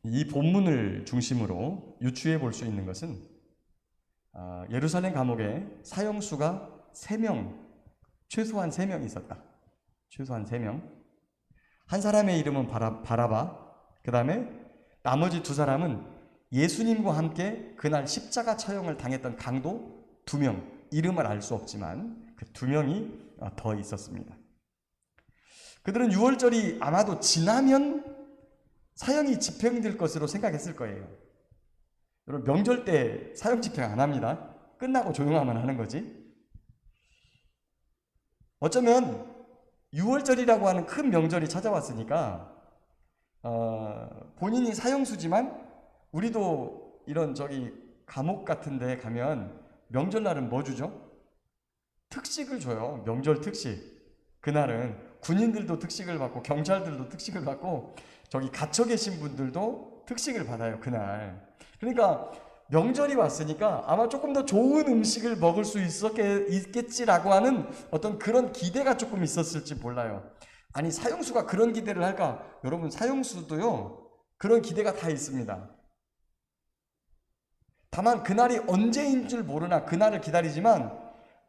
이 본문을 중심으로 유추해 볼 수 있는 것은 예루살렘 감옥에 사형수가 3명, 최소한 3명 있었다. 최소한 3명. 한 사람의 이름은 바라바, 그 다음에 나머지 2사람은 예수님과 함께 그날 십자가 처형을 당했던 강도 2명, 이름을 알 수 없지만 그 2명이 더 있었습니다. 그들은 유월절이 아마도 지나면 사형이 집행될 것으로 생각했을 거예요. 여러분, 명절 때 사형 집행 안 합니다. 끝나고 조용하면 하는 거지. 어쩌면 유월절이라고 하는 큰 명절이 찾아왔으니까 본인이 사형수지만 우리도 이런 감옥 같은 데 가면 명절날은 뭐 주죠? 특식을 줘요. 명절 특식. 그날은 군인들도 특식을 받고 경찰들도 특식을 받고 갇혀 계신 분들도 특식을 받아요. 그날. 그러니까 명절이 왔으니까 아마 조금 더 좋은 음식을 먹을 수 있겠지라고 하는 어떤 그런 기대가 조금 있었을지 몰라요. 아니, 사형수가 그런 기대를 할까? 여러분, 사형수도요 그런 기대가 다 있습니다. 다만 그날이 언제인 줄 모르나 그날을 기다리지만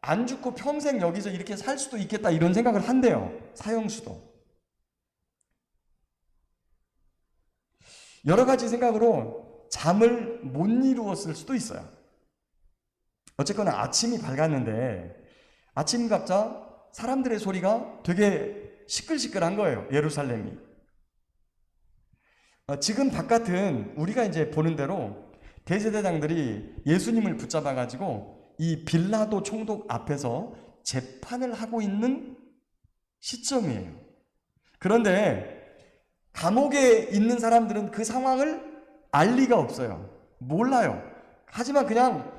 안 죽고 평생 여기서 이렇게 살 수도 있겠다 이런 생각을 한대요. 사형수도. 여러 가지 생각으로 잠을 못 이루었을 수도 있어요. 어쨌거나 아침이 밝았는데 아침각자 사람들의 소리가 되게 시끌시끌한 거예요. 예루살렘이. 지금 바깥은 우리가 이제 보는 대로 대제사장들이 예수님을 붙잡아가지고 이 빌라도 총독 앞에서 재판을 하고 있는 시점이에요. 그런데 감옥에 있는 사람들은 그 상황을 알 리가 없어요. 몰라요. 하지만 그냥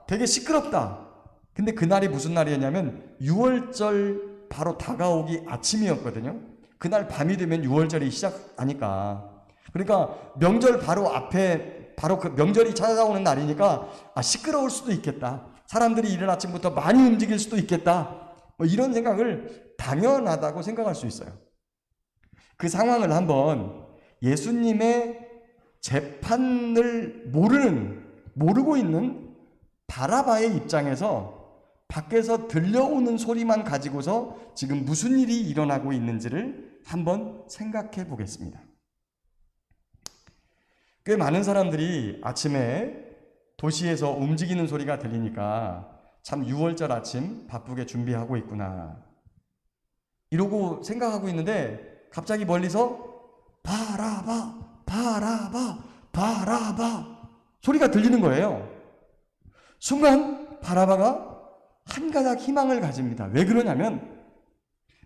되게 시끄럽다. 근데 그날이 무슨 날이었냐면 유월절 바로 다가오기 아침이었거든요. 그날 밤이 되면 유월절이 시작하니까. 그러니까 명절 바로 앞에 바로 그 명절이 찾아오는 날이니까 시끄러울 수도 있겠다. 사람들이 이른 아침부터 많이 움직일 수도 있겠다. 뭐 이런 생각을 당연하다고 생각할 수 있어요. 그 상황을 한번 예수님의 재판을 모르고 있는 바라바의 입장에서 밖에서 들려오는 소리만 가지고서 지금 무슨 일이 일어나고 있는지를 한번 생각해 보겠습니다. 꽤 많은 사람들이 아침에 도시에서 움직이는 소리가 들리니까 참 유월절 아침 바쁘게 준비하고 있구나 이러고 생각하고 있는데 갑자기 멀리서 바라바 바라바 바라바 소리가 들리는 거예요. 순간 바라바가 한 가닥 희망을 가집니다. 왜 그러냐면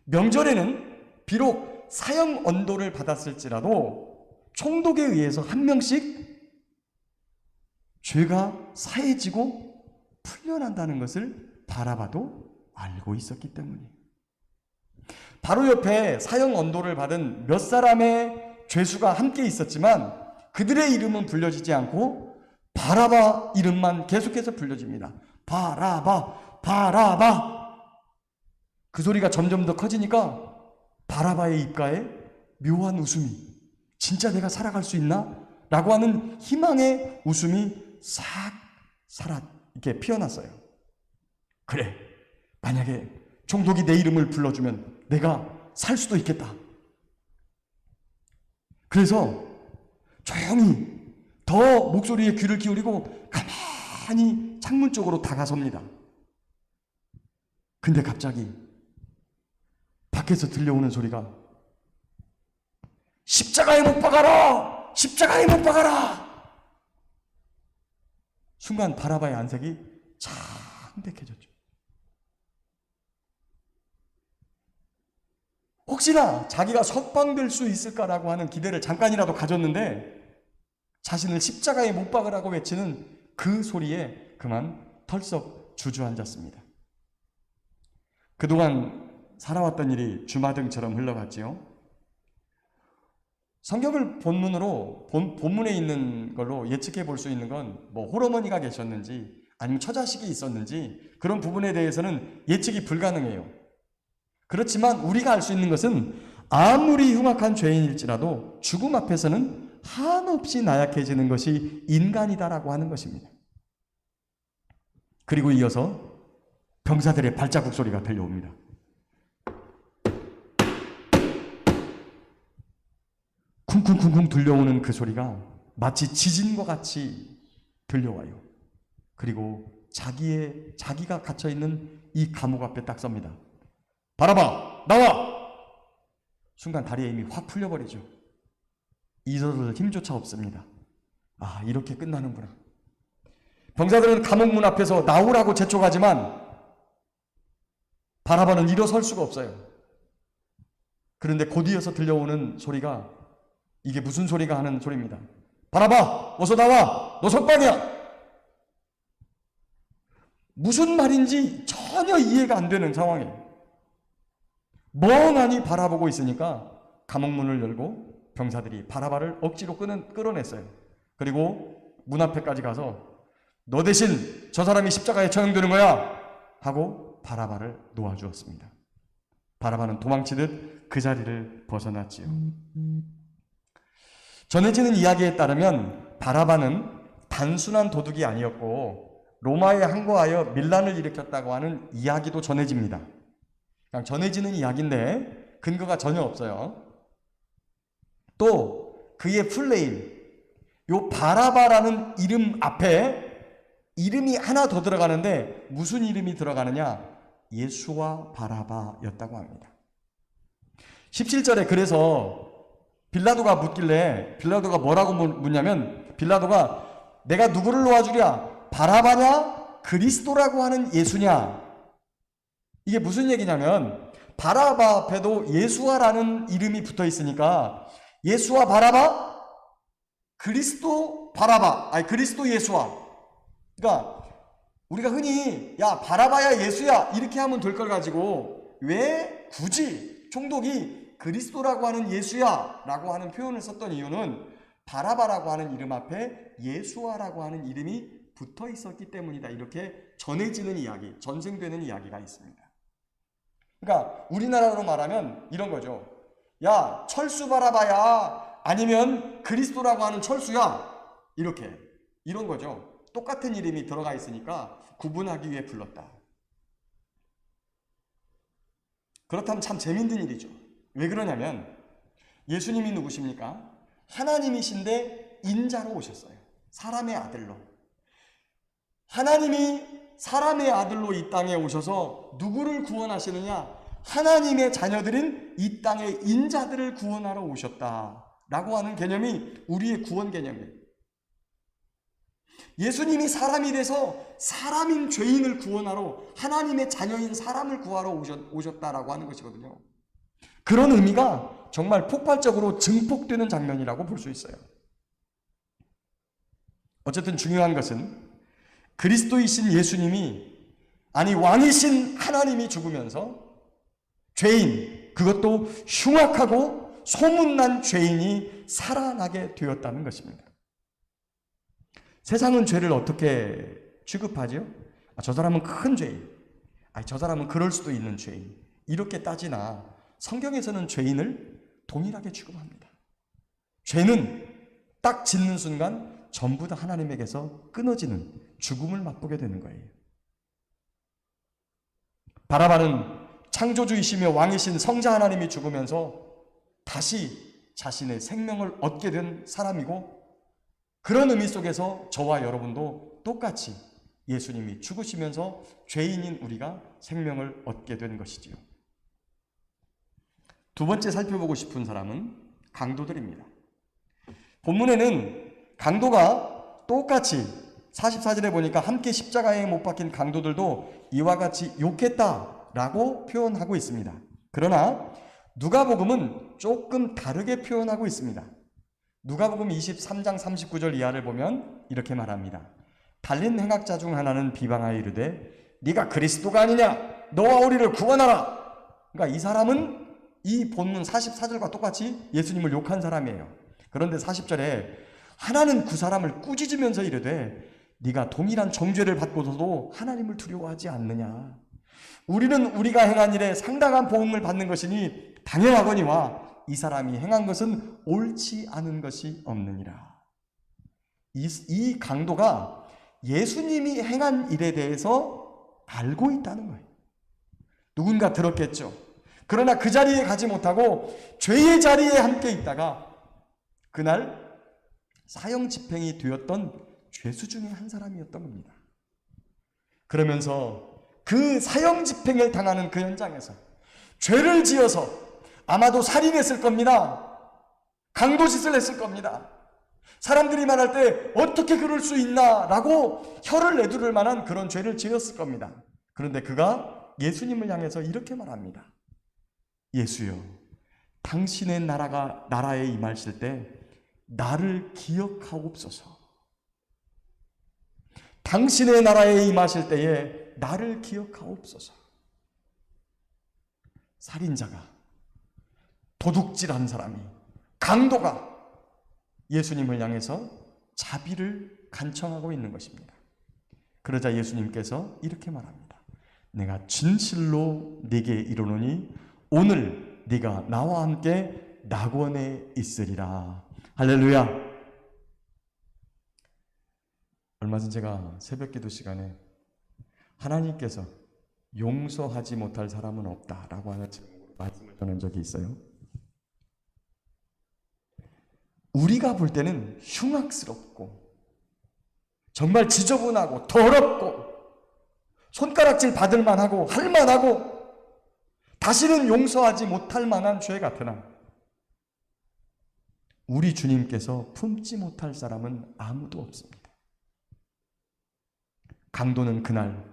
명절에는 비록 사형 언도를 받았을지라도 총독에 의해서 한 명씩 죄가 사해지고 풀려난다는 것을 바라바도 알고 있었기 때문이에요. 바로 옆에 사형 언도를 받은 몇 사람의 죄수가 함께 있었지만 그들의 이름은 불려지지 않고 바라바 이름만 계속해서 불려집니다. 바라바, 바라바. 그 소리가 점점 더 커지니까 바라바의 입가에 묘한 웃음이, 진짜 내가 살아갈 수 있나? 라고 하는 희망의 웃음이 이렇게 피어났어요. 그래, 만약에 총독이 내 이름을 불러주면 내가 살 수도 있겠다. 그래서 조용히 더 목소리에 귀를 기울이고 가만히 창문 쪽으로 다가섭니다. 근데 갑자기 밖에서 들려오는 소리가 십자가에 못 박아라! 십자가에 못 박아라! 순간 바라바의 안색이 창백해졌죠. 혹시나 자기가 석방될 수 있을까라고 하는 기대를 잠깐이라도 가졌는데 자신을 십자가에 못 박으라고 외치는 그 소리에 그만 털썩 주저앉았습니다. 그동안 살아왔던 일이 주마등처럼 흘러갔지요. 성경을 본문에 있는 걸로 예측해 볼 수 있는 건 뭐 홀어머니가 계셨는지 아니면 처자식이 있었는지 그런 부분에 대해서는 예측이 불가능해요. 그렇지만 우리가 알 수 있는 것은 아무리 흉악한 죄인일지라도 죽음 앞에서는 한없이 나약해지는 것이 인간이다라고 하는 것입니다. 그리고 이어서 병사들의 발자국 소리가 들려옵니다. 쿵쿵쿵쿵 들려오는 그 소리가 마치 지진과 같이 들려와요. 그리고 자기가 갇혀있는 이 감옥 앞에 딱 섭니다. 바라바, 나와! 순간 다리에 힘이 확 풀려버리죠. 잊어둘 힘조차 없습니다. 아, 이렇게 끝나는구나. 병사들은 감옥 문 앞에서 나오라고 재촉하지만 바라바는 일어설 수가 없어요. 그런데 곧 이어서 들려오는 소리가 이게 무슨 소리가 하는 소리입니다. 바라바, 어서 나와! 너 석방이야! 무슨 말인지 전혀 이해가 안 되는 상황이에요. 멍하니 바라보고 있으니까 감옥문을 열고 병사들이 바라바를 억지로 끌어냈어요. 그리고 문 앞에까지 가서 너 대신 저 사람이 십자가에 처형되는 거야! 하고 바라바를 놓아주었습니다. 바라바는 도망치듯 그 자리를 벗어났지요. 전해지는 이야기에 따르면 바라바는 단순한 도둑이 아니었고 로마에 항거하여 밀란을 일으켰다고 하는 이야기도 전해집니다. 그냥 전해지는 이야기인데 근거가 전혀 없어요. 또 그의 풀네임, 요 바라바라는 이름 앞에 이름이 하나 더 들어가는데 무슨 이름이 들어가느냐? 예수와 바라바였다고 합니다. 17절에 그래서 빌라도가 묻길래 빌라도가 뭐라고 묻냐면 빌라도가 내가 누구를 놓아주랴? 바라바냐? 그리스도라고 하는 예수냐? 이게 무슨 얘기냐면 바라바 앞에도 예수와라는 이름이 붙어 있으니까 예수와 바라바? 그리스도 바라바, 아니 그리스도 예수와. 그러니까 우리가 흔히 야 바라바야 예수야 이렇게 하면 될 걸 가지고 왜 굳이 총독이 그리스도라고 하는 예수야 라고 하는 표현을 썼던 이유는 바라바라고 하는 이름 앞에 예수와라고 하는 이름이 붙어 있었기 때문이다. 이렇게 전해지는 이야기, 전생되는 이야기가 있습니다. 그러니까 우리나라로 말하면 이런 거죠. 야 철수 바라바야 아니면 그리스도라고 하는 철수야 이렇게 이런 거죠. 똑같은 이름이 들어가 있으니까 구분하기 위해 불렀다. 그렇다면 참 재밌는 일이죠. 왜 그러냐면 예수님이 누구십니까? 하나님이신데 인자로 오셨어요. 사람의 아들로. 하나님이 사람의 아들로 이 땅에 오셔서 누구를 구원하시느냐? 하나님의 자녀들인 이 땅의 인자들을 구원하러 오셨다라고 하는 개념이 우리의 구원 개념이에요. 예수님이 사람이 돼서 사람인 죄인을 구원하러 하나님의 자녀인 사람을 구하러 오셨다라고 하는 것이거든요. 그런 의미가 정말 폭발적으로 증폭되는 장면이라고 볼 수 있어요. 어쨌든 중요한 것은 그리스도이신 예수님이 아니 왕이신 하나님이 죽으면서 죄인, 그것도 흉악하고 소문난 죄인이 살아나게 되었다는 것입니다. 세상은 죄를 어떻게 취급하죠? 저 사람은 큰 죄인, 저 사람은 그럴 수도 있는 죄인 이렇게 따지나 성경에서는 죄인을 동일하게 취급합니다. 죄는 딱 짓는 순간 전부 다 하나님에게서 끊어지는 죽음을 맛보게 되는 거예요. 바라바는 창조주이시며 왕이신 성자 하나님이 죽으면서 다시 자신의 생명을 얻게 된 사람이고 그런 의미 속에서 저와 여러분도 똑같이 예수님이 죽으시면서 죄인인 우리가 생명을 얻게 된 것이지요. 두 번째 살펴보고 싶은 사람은 강도들입니다. 본문에는 강도가 똑같이 44절에 보니까 함께 십자가에 못 박힌 강도들도 이와 같이 욕했다라고 표현하고 있습니다. 그러나 누가복음은 조금 다르게 표현하고 있습니다. 누가복음 23장 39절 이하를 보면 이렇게 말합니다. 달린 행악자 중 하나는 비방하여 이르되 네가 그리스도가 아니냐? 너와 우리를 구원하라. 그러니까 이 사람은 이 본문 44절과 똑같이 예수님을 욕한 사람이에요. 그런데 40절에 하나는 그 사람을 꾸짖으면서 이르되 네가 동일한 정죄를 받고서도 하나님을 두려워하지 않느냐? 우리는 우리가 행한 일에 상당한 보응을 받는 것이니 당연하거니와 이 사람이 행한 것은 옳지 않은 것이 없느니라. 이 강도가 예수님이 행한 일에 대해서 알고 있다는 거예요. 누군가 들었겠죠. 그러나 그 자리에 가지 못하고 죄의 자리에 함께 있다가 그날 사형 집행이 되었던 죄수 중에 한 사람이었던 겁니다. 그러면서 그 사형 집행을 당하는 그 현장에서 죄를 지어서 아마도 살인했을 겁니다. 강도짓을 했을 겁니다. 사람들이 말할 때 어떻게 그럴 수 있나 라고 혀를 내두를 만한 그런 죄를 지었을 겁니다. 그런데 그가 예수님을 향해서 이렇게 말합니다. 예수여, 당신의 나라에 임하실 때 나를 기억하옵소서. 당신의 나라에 임하실 때에 나를 기억하옵소서. 살인자가, 도둑질한 사람이, 강도가 예수님을 향해서 자비를 간청하고 있는 것입니다. 그러자 예수님께서 이렇게 말합니다. 내가 진실로 네게 이르노니 오늘 네가 나와 함께 낙원에 있으리라. 할렐루야. 얼마 전 제가 새벽기도 시간에 하나님께서 용서하지 못할 사람은 없다라고 하는 제목으로 말씀을 전한 적이 있어요. 우리가 볼 때는 흉악스럽고 정말 지저분하고 더럽고 손가락질 받을 만하고 할 만하고 다시는 용서하지 못할 만한 죄 같으나 우리 주님께서 품지 못할 사람은 아무도 없습니다. 강도는 그날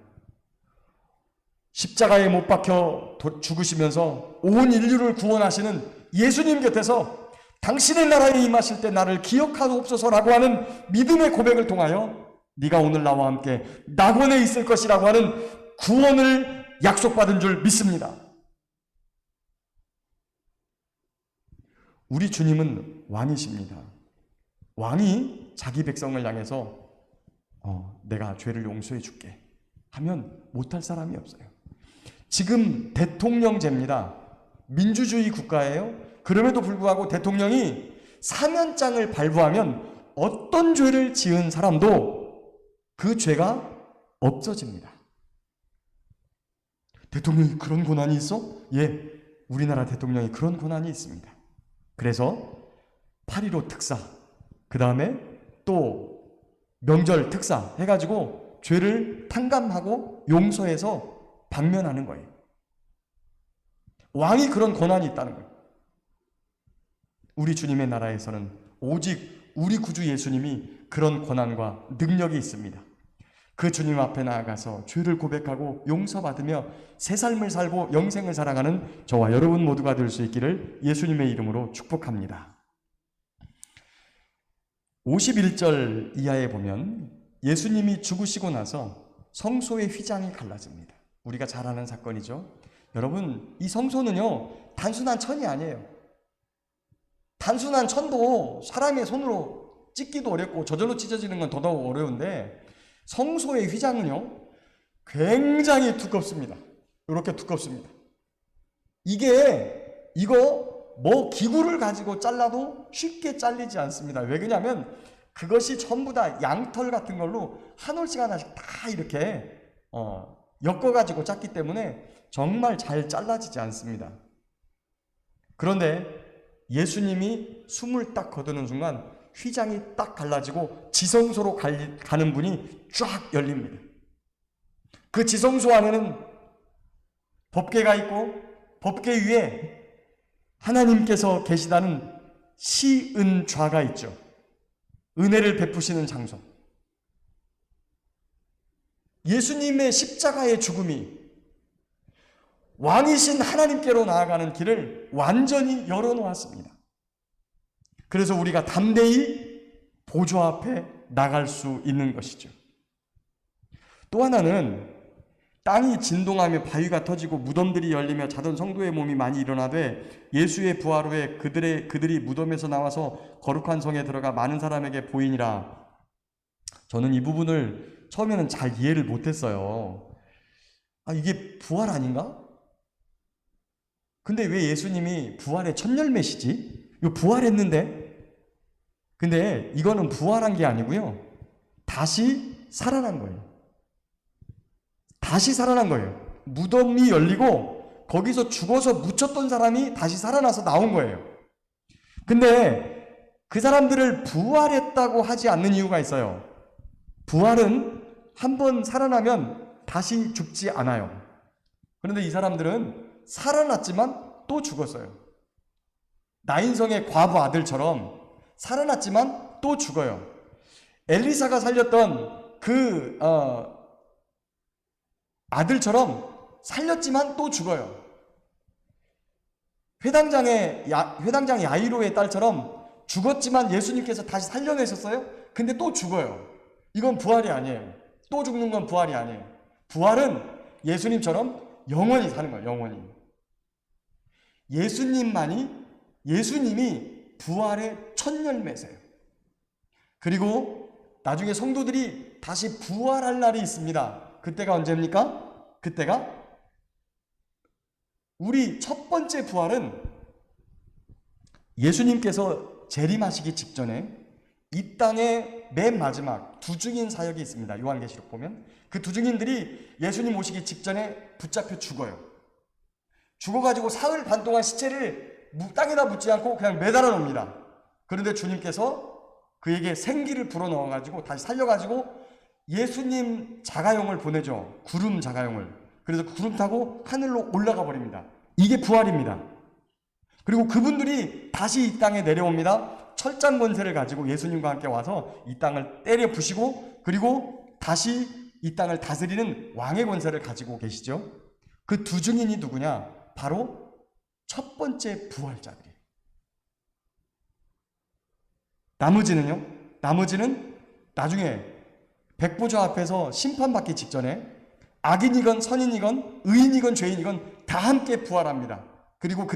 십자가에 못 박혀 죽으시면서 온 인류를 구원하시는 예수님 곁에서 당신의 나라에 임하실 때 나를 기억하옵소서라고 하는 믿음의 고백을 통하여 네가 오늘 나와 함께 낙원에 있을 것이라고 하는 구원을 약속받은 줄 믿습니다. 우리 주님은 왕이십니다. 왕이 자기 백성을 향해서 내가 죄를 용서해 줄게 하면 못할 사람이 없어요. 지금 대통령제입니다. 민주주의 국가예요. 그럼에도 불구하고 대통령이 사면장을 발부하면 어떤 죄를 지은 사람도 그 죄가 없어집니다. 대통령이 그런 권한이 있어? 예, 우리나라 대통령이 그런 권한이 있습니다. 그래서 8.15 특사, 그 다음에 또 명절 특사 해가지고 죄를 탕감하고 용서해서 방면하는 거예요. 왕이 그런 권한이 있다는 거예요. 우리 주님의 나라에서는 오직 우리 구주 예수님이 그런 권한과 능력이 있습니다. 그 주님 앞에 나아가서 죄를 고백하고 용서받으며 새 삶을 살고 영생을 살아가는 저와 여러분 모두가 될 수 있기를 예수님의 이름으로 축복합니다. 51절 이하에 보면 예수님이 죽으시고 나서 성소의 휘장이 갈라집니다. 우리가 잘 아는 사건이죠. 여러분, 이 성소는요 단순한 천이 아니에요. 단순한 천도 사람의 손으로 찢기도 어렵고 저절로 찢어지는 건 더더욱 어려운데 성소의 휘장은요 굉장히 두껍습니다. 이렇게 두껍습니다. 이거 뭐 기구를 가지고 잘라도 쉽게 잘리지 않습니다. 왜 그러냐면 그것이 전부 다 양털 같은 걸로 한 올씩 하나씩 다 이렇게 엮어가지고 짰기 때문에 정말 잘 잘라지지 않습니다. 그런데 예수님이 숨을 딱 거두는 순간 휘장이 딱 갈라지고 지성소로 가는 문이 쫙 열립니다. 그 지성소 안에는 법궤가 있고 법궤 위에 하나님께서 계시다는 시은좌가 있죠. 은혜를 베푸시는 장소. 예수님의 십자가의 죽음이 왕이신 하나님께로 나아가는 길을 완전히 열어놓았습니다. 그래서 우리가 담대히 보좌 앞에 나갈 수 있는 것이죠. 또 하나는 땅이 진동하며 바위가 터지고 무덤들이 열리며 자던 성도의 몸이 많이 일어나되 예수의 부활 후에 그들이 무덤에서 나와서 거룩한 성에 들어가 많은 사람에게 보이니라. 저는 이 부분을 처음에는 잘 이해를 못했어요. 이게 부활 아닌가? 근데 왜 예수님이 부활의 첫 열매시지? 이거 부활했는데? 근데 이거는 부활한 게 아니고요. 다시 살아난 거예요. 다시 살아난 거예요. 무덤이 열리고 거기서 죽어서 묻혔던 사람이 다시 살아나서 나온 거예요. 근데 그 사람들을 부활했다고 하지 않는 이유가 있어요. 부활은 한번 살아나면 다시 죽지 않아요. 그런데 이 사람들은 살아났지만 또 죽었어요. 나인성의 과부 아들처럼 살아났지만 또 죽어요. 엘리사가 살렸던 그 아들처럼 살렸지만 또 죽어요. 회당장 야이로의 딸처럼 죽었지만 예수님께서 다시 살려내셨어요. 근데 또 죽어요. 이건 부활이 아니에요. 또 죽는 건 부활이 아니에요. 부활은 예수님처럼 영원히 사는 거예요. 영원히. 예수님이 부활의 첫 열매세요. 그리고 나중에 성도들이 다시 부활할 날이 있습니다. 그때가 언제입니까? 그때가 우리 첫 번째 부활은 예수님께서 재림하시기 직전에 이 땅의 맨 마지막 두 증인 사역이 있습니다. 요한계시록 보면 그 두 증인들이 예수님 오시기 직전에 붙잡혀 죽어요. 죽어가지고 사흘 반 동안 시체를 땅에다 묻지 않고 그냥 매달아 놓습니다. 그런데 주님께서 그에게 생기를 불어넣어가지고 다시 살려가지고 예수님 자가용을 보내죠. 구름 자가용을. 그래서 구름 타고 하늘로 올라가 버립니다. 이게 부활입니다. 그리고 그분들이 다시 이 땅에 내려옵니다. 철장 권세를 가지고 예수님과 함께 와서 이 땅을 때려 부시고 그리고 다시 이 땅을 다스리는 왕의 권세를 가지고 계시죠. 그 두 증인이 누구냐? 바로 첫 번째 부활자들이에요. 나머지는 나중에 백보좌 앞에서 심판받기 직전에 악인이건 선인이건 의인이건 죄인이건 다 함께 부활합니다. 그리고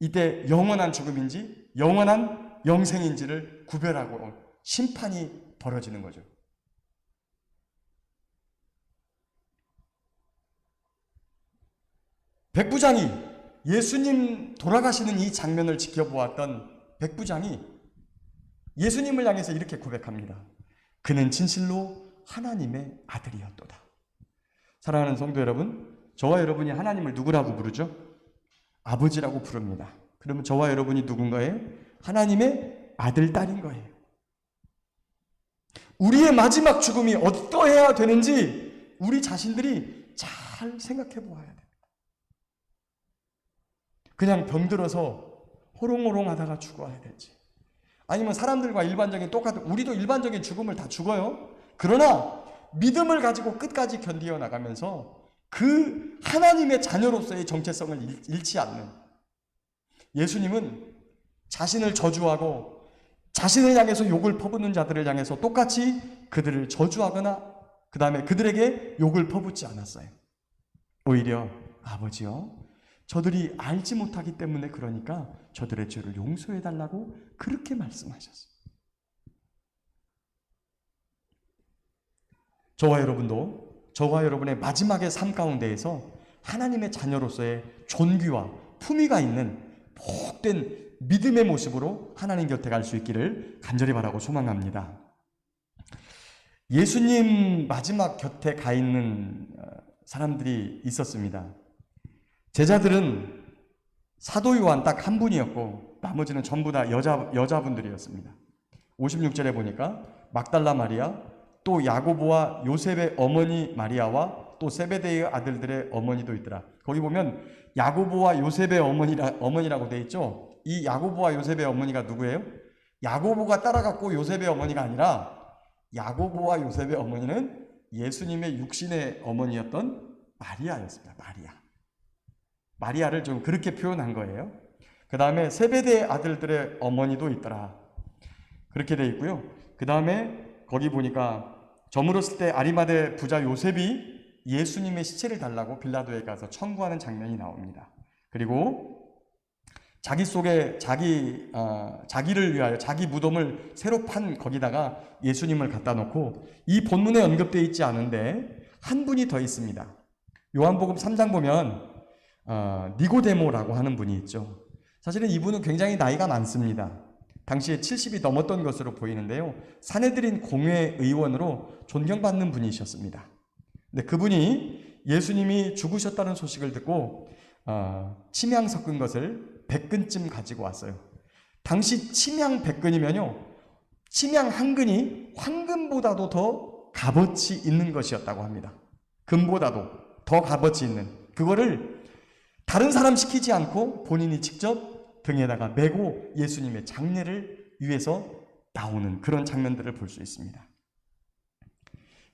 이때 영원한 죽음인지 영원한 영생인지를 구별하고 심판이 벌어지는 거죠. 백부장이 예수님 돌아가시는 이 장면을 지켜보았던 백부장이 예수님을 향해서 이렇게 고백합니다. 그는 진실로 하나님의 아들이었도다. 사랑하는 성도 여러분, 저와 여러분이 하나님을 누구라고 부르죠? 아버지라고 부릅니다. 그러면 저와 여러분이 누군가예요? 하나님의 아들, 딸인 거예요. 우리의 마지막 죽음이 어떠해야 되는지 우리 자신들이 잘 생각해 보아야 됩니다. 그냥 병들어서 호롱호롱 하다가 죽어야 될지, 아니면 사람들과 일반적인 똑같은, 우리도 일반적인 죽음을 다 죽어요. 그러나 믿음을 가지고 끝까지 견디어 나가면서 그 하나님의 자녀로서의 정체성을 잃지 않는, 예수님은 자신을 저주하고 자신을 향해서 욕을 퍼붓는 자들을 향해서 똑같이 그들을 저주하거나 그 다음에 그들에게 욕을 퍼붓지 않았어요. 오히려 아버지요, 저들이 알지 못하기 때문에 그러니까 저들의 죄를 용서해달라고 그렇게 말씀하셨어요. 저와 여러분도 저와 여러분의 마지막의 삶 가운데에서 하나님의 자녀로서의 존귀와 품위가 있는 복된 믿음의 모습으로 하나님 곁에 갈 수 있기를 간절히 바라고 소망합니다. 예수님 마지막 곁에 가 있는 사람들이 있었습니다. 제자들은 사도 요한 딱 한 분이었고 나머지는 전부 다 여자분들이었습니다. 56절에 보니까 막달라 마리아, 또 야고보와 요셉의 어머니 마리아와 또 세베대의 아들들의 어머니도 있더라. 거기 보면 야고보와 요셉의 어머니라고 돼 있죠. 이 야고보와 요셉의 어머니가 누구예요? 야고보가 따라갔고 요셉의 어머니가 아니라 야고보와 요셉의 어머니는 예수님의 육신의 어머니였던 마리아였습니다. 마리아를 좀 그렇게 표현한 거예요. 그 다음에 세베대의 아들들의 어머니도 있더라. 그렇게 돼 있고요. 그 다음에 거기 보니까 저물었을 때 아리마대 부자 요셉이 예수님의 시체를 달라고 빌라도에 가서 청구하는 장면이 나옵니다. 그리고 자기 속에 자기를 위하여 자기 무덤을 새로 판 거기다가 예수님을 갖다 놓고, 이 본문에 언급되어 있지 않은데 한 분이 더 있습니다. 요한복음 3장 보면 니고데모라고 하는 분이 있죠. 사실은 이분은 굉장히 나이가 많습니다. 당시에 70이 넘었던 것으로 보이는데요. 산헤드린 공회 의원으로 존경받는 분이셨습니다. 근데 그분이 예수님이 죽으셨다는 소식을 듣고 침향 섞은 것을 100근쯤 가지고 왔어요. 당시 침향 100근이면요. 침향 한 근이 황금보다도 더 값어치 있는 것이었다고 합니다. 금보다도 더 값어치 있는 그거를 다른 사람 시키지 않고 본인이 직접 등에다가 메고 예수님의 장례를 위해서 나오는 그런 장면들을 볼 수 있습니다.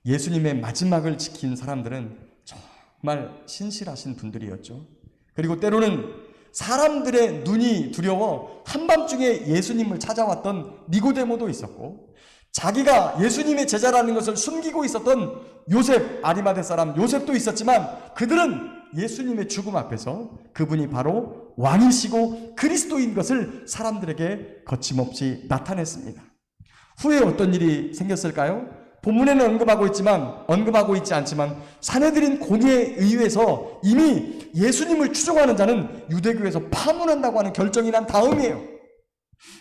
예수님의 마지막을 지킨 사람들은 정말 신실하신 분들이었죠. 그리고 때로는 사람들의 눈이 두려워 한밤중에 예수님을 찾아왔던 니고데모도 있었고, 자기가 예수님의 제자라는 것을 숨기고 있었던 요셉, 아리마대 사람 요셉도 있었지만, 그들은 예수님의 죽음 앞에서 그분이 바로 왕이시고 그리스도인 것을 사람들에게 거침없이 나타냈습니다. 후에 어떤 일이 생겼을까요? 본문에는 언급하고 있지 않지만 산헤드린 공회에 의해서 이미 예수님을 추종하는 자는 유대교에서 파문한다고 하는 결정이 난 다음이에요.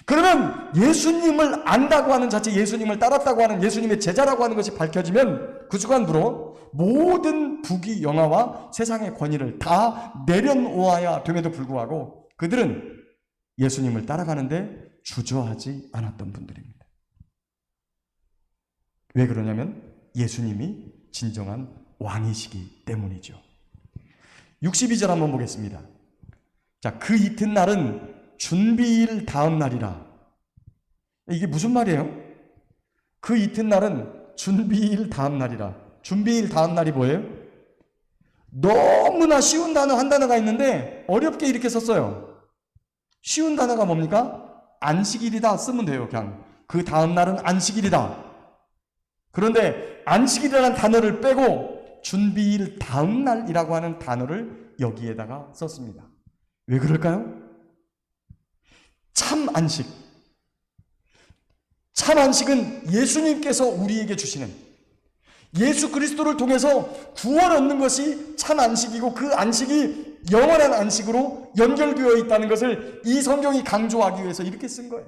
그러면 예수님을 안다고 하는 자체, 예수님을 따랐다고 하는 예수님의 제자라고 하는 것이 밝혀지면 그 순간부로 모든 부귀 영화와 세상의 권위를 다 내려놓아야 됨에도 불구하고 그들은 예수님을 따라가는데 주저하지 않았던 분들입니다. 왜 그러냐면 예수님이 진정한 왕이시기 때문이죠. 62절 한번 보겠습니다. 자, 그 이튿날은 준비일 다음 날이라. 이게 무슨 말이에요? 그 이튿날은 준비일 다음 날이라. 준비일 다음 날이 뭐예요? 너무나 쉬운 단어 한 단어가 있는데 어렵게 이렇게 썼어요. 쉬운 단어가 뭡니까? 안식일이다 쓰면 돼요. 그냥 그 다음 날은 안식일이다. 그런데 안식일이라는 단어를 빼고 준비일 다음 날이라고 하는 단어를 여기에다가 썼습니다. 왜 그럴까요? 참 안식. 참 안식은 예수님께서 우리에게 주시는, 예수 그리스도를 통해서 구원 얻는 것이 참 안식이고 그 안식이 영원한 안식으로 연결되어 있다는 것을 이 성경이 강조하기 위해서 이렇게 쓴 거예요.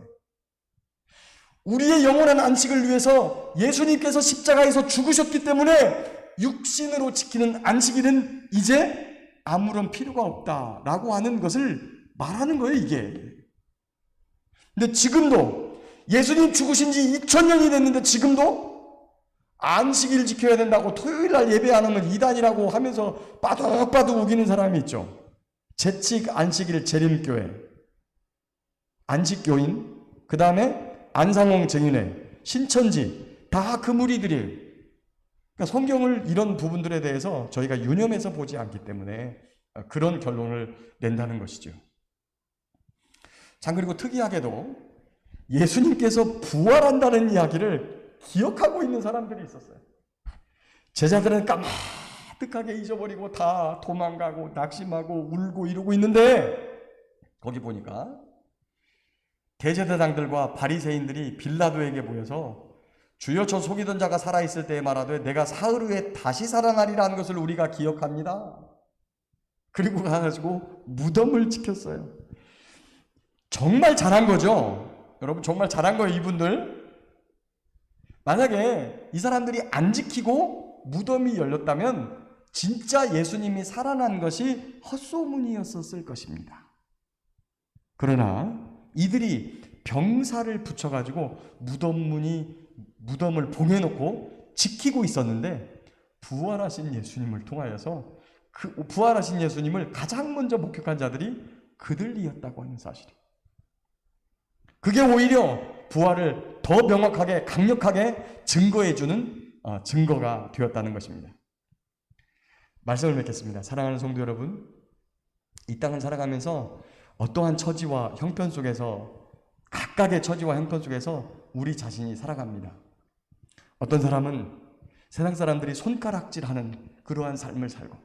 우리의 영원한 안식을 위해서 예수님께서 십자가에서 죽으셨기 때문에 육신으로 지키는 안식일은 이제 아무런 필요가 없다라고 하는 것을 말하는 거예요, 이게. 근데 지금도 예수님 죽으신 지 2000년이 됐는데 지금도 안식일 지켜야 된다고 토요일 날 예배 안 하면 이단이라고 하면서 빠둑빠둑 우기는 사람이 있죠. 재칙 안식일 재림교회, 안식교인, 그 다음에 안상홍 정인회, 신천지, 다 그 무리들이에요. 그러니까 성경을 이런 부분들에 대해서 저희가 유념해서 보지 않기 때문에 그런 결론을 낸다는 것이죠. 참, 그리고 특이하게도 예수님께서 부활한다는 이야기를 기억하고 있는 사람들이 있었어요. 제자들은 까마득하게 잊어버리고 다 도망가고 낙심하고 울고 이러고 있는데, 거기 보니까 대제사장들과 바리새인들이 빌라도에게 모여서 주여, 저 속이던 자가 살아있을 때에 말하되 내가 사흘 후에 다시 살아나리라는 것을 우리가 기억합니다. 그리고 가가지고 무덤을 지켰어요. 정말 잘한 거죠. 여러분, 정말 잘한 거예요, 이분들. 만약에 이 사람들이 안 지키고 무덤이 열렸다면 진짜 예수님이 살아난 것이 헛소문이었을 것입니다. 그러나 이들이 병사를 붙여가지고 무덤을 봉해놓고 지키고 있었는데, 부활하신 예수님을 통하여서 그 부활하신 예수님을 가장 먼저 목격한 자들이 그들이었다고 하는 사실이, 그게 오히려 부활을 더 명확하게 강력하게 증거해주는 증거가 되었다는 것입니다. 말씀을 맺겠습니다. 사랑하는 성도 여러분, 이 땅을 살아가면서 어떠한 처지와 형편 속에서, 각각의 처지와 형편 속에서 우리 자신이 살아갑니다. 어떤 사람은 세상 사람들이 손가락질하는 그러한 삶을 살고,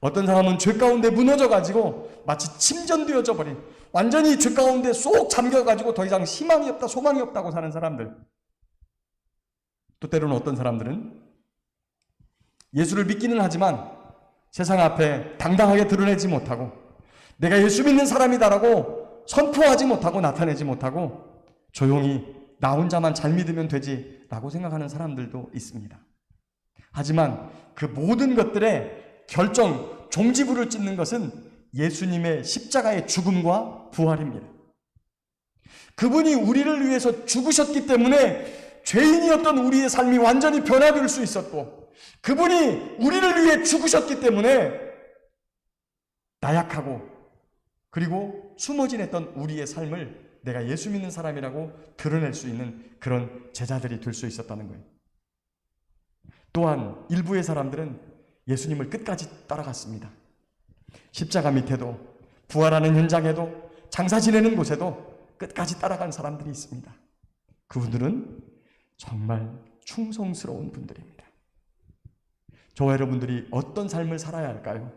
어떤 사람은 죄 가운데 무너져가지고 마치 침전되어져 버린, 완전히 죄 가운데 쏙 잠겨가지고 더 이상 희망이 없다, 소망이 없다고 사는 사람들. 또 때로는 어떤 사람들은 예수를 믿기는 하지만 세상 앞에 당당하게 드러내지 못하고 내가 예수 믿는 사람이다라고 선포하지 못하고 나타내지 못하고 조용히 나 혼자만 잘 믿으면 되지라고 생각하는 사람들도 있습니다. 하지만 그 모든 것들의 결정, 종지부를 찍는 것은 예수님의 십자가의 죽음과 부활입니다. 그분이 우리를 위해서 죽으셨기 때문에 죄인이었던 우리의 삶이 완전히 변화될 수 있었고, 그분이 우리를 위해 죽으셨기 때문에 나약하고 그리고 숨어 지냈던 우리의 삶을 내가 예수 믿는 사람이라고 드러낼 수 있는 그런 제자들이 될 수 있었다는 거예요. 또한 일부의 사람들은 예수님을 끝까지 따라갔습니다. 십자가 밑에도, 부활하는 현장에도, 장사 지내는 곳에도 끝까지 따라간 사람들이 있습니다. 그분들은 정말 충성스러운 분들입니다. 저와 여러분들이 어떤 삶을 살아야 할까요?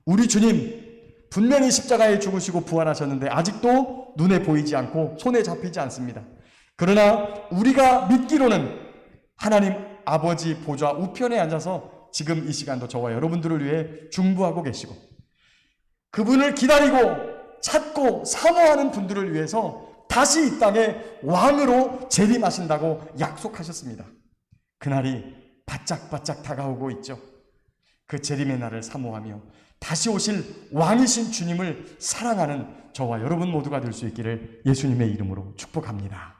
우리 주님 분명히 십자가에 죽으시고 부활하셨는데 아직도 눈에 보이지 않고 손에 잡히지 않습니다. 그러나 우리가 믿기로는 하나님 아버지 보좌 우편에 앉아서 지금 이 시간도 저와 여러분들을 위해 중보하고 계시고, 그분을 기다리고 찾고 사모하는 분들을 위해서 다시 이 땅에 왕으로 재림하신다고 약속하셨습니다. 그날이 바짝바짝 다가오고 있죠. 그 재림의 날을 사모하며 다시 오실 왕이신 주님을 사랑하는 저와 여러분 모두가 될 수 있기를 예수님의 이름으로 축복합니다.